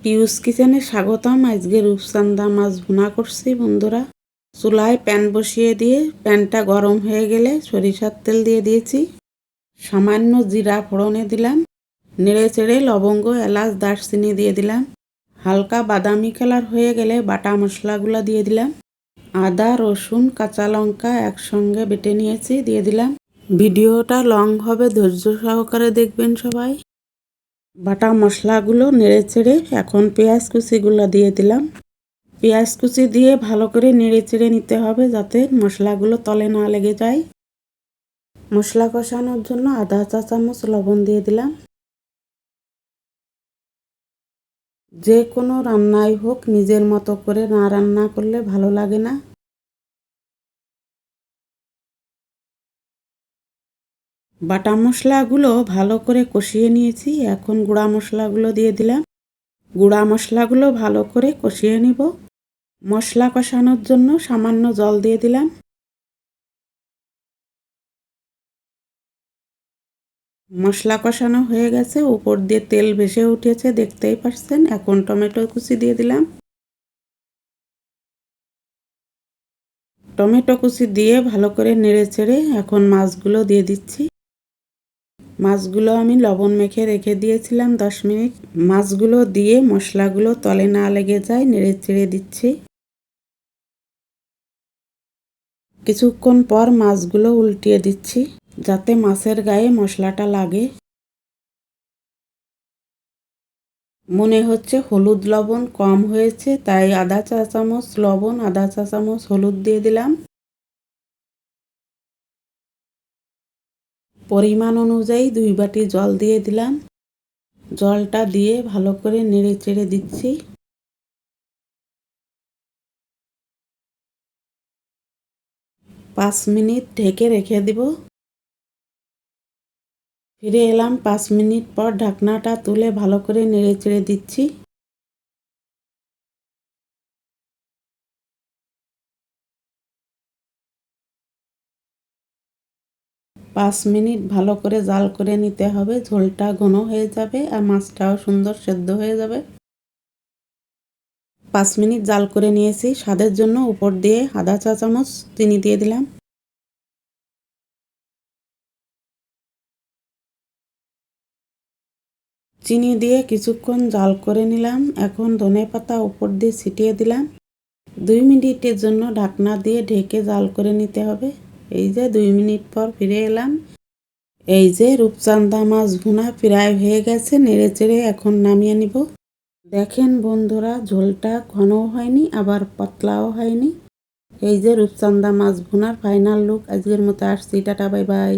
পিউস কিচেনে স্বাগতম। আজকে রূপচাঁদা মাছ ভুনা করছি বন্ধুরা। চুলায় প্যান বসিয়ে দিয়ে প্যানটা গরম হয়ে গেলে সরিষার তেল দিয়ে দিয়েছি, সামান্য জিরা ফোড়নে দিলাম, নেড়ে চেড়ে লবঙ্গ, এলাচ, দারচিনি দিয়ে দিলাম। হালকা বাদামি কালার হয়ে গেলে বাটা মশলাগুলো দিয়ে দিলাম। আদা, রসুন, কাঁচা লঙ্কা একসঙ্গে বেটে নিয়েছি, দিয়ে দিলাম। ভিডিওটা লং হবে, ধৈর্য সহকারে দেখবেন সবাই। বাটা মশলাগুলো নেড়ে চেড়ে এখন পেঁয়াজ কুচিগুলো দিয়ে দিলাম। পেঁয়াজ কুচি দিয়ে ভালো করে নেড়ে চেড়ে নিতে হবে যাতে মশলাগুলো তলে না লেগে যায়। মশলা কষানোর জন্য আধা চা চামচ লবণ দিয়ে দিলাম। যে কোনো রান্নাই হোক নিজের মতো করে না রান্না করলে ভালো লাগে না। বাটা মশলাগুলো ভালো করে কষিয়ে নিয়েছি, এখন গুঁড়া মশলাগুলো দিয়ে দিলাম। গুঁড়া মশলাগুলো ভালো করে কষিয়ে নিব। মশলা কষানোর জন্য সামান্য জল দিয়ে দিলাম। মশলা কষানো হয়ে গেছে, উপর দিয়ে তেল ভেসে উঠেছে, দেখতেই পাচ্ছেন। এখন টমেটো কুচি দিয়ে দিলাম। টমেটো কুচি দিয়ে ভালো করে নেড়ে চেড়ে এখন মাছগুলো দিয়ে দিচ্ছি। মাছগুলো আমি লবণ মেখে রেখে দিয়েছিলাম 10 মিনিট। মাছগুলো দিয়ে মশলাগুলো তলে না লেগে যায় নেড়ে চেড়ে দিচ্ছি। কিছুক্ষণ পর মাছগুলো উল্টিয়ে দিচ্ছি যাতে মাছের গায়ে মশলাটা লাগে। মনে হচ্ছে হলুদ লবণ কম হয়েছে, তাই আধা চা চামচ লবণ, আধা চা চামচ হলুদ দিয়ে দিলাম। পরিমাণ অনুযায়ী 2 বাটি জল দিয়ে দিলাম। জলটা দিয়ে ভালো করে নেড়ে চেড়ে দিচ্ছি। পাঁচ মিনিট ঢেকে রেখে দিব। ফিরে এলাম 5 মিনিট পর। ঢাকনাটা তুলে ভালো করে নেড়ে চেড়ে দিচ্ছি। 5 মিনিট ভালো করে জাল করে নিতে হবে, ঝোলটা ঘন হয়ে যাবে আর মাছটাও সুন্দর সেদ্ধ হয়ে যাবে। 5 মিনিট জাল করে নিয়েছি। স্বাদের জন্য উপর দিয়ে আধা চা চামচ চিনি দিয়ে দিলাম। চিনি দিয়ে কিছুক্ষণ জাল করে নিলাম। এখন ধনেপাতা উপর দিয়ে ছিটিয়ে দিলাম। 2 মিনিটের জন্য ঢাকনা দিয়ে ঢেকে জাল করে নিতে হবে। এই যে 2 মিনিট পর ফিরে এলাম। এই যে রূপচাঁদা মাছ ভুনা প্রায় হয়ে গেছে, নেড়ে চেড়ে এখন নামিয়ে নিব। দেখেন বন্ধুরা, ঝোলটা ঘনও হয়নি আবার পাতলাও হয়নি। এই যে রূপচাঁদা মাছ ভুনার ফাইনাল লুক। আজকের মতো আসছি, টাটা, বাই বাই।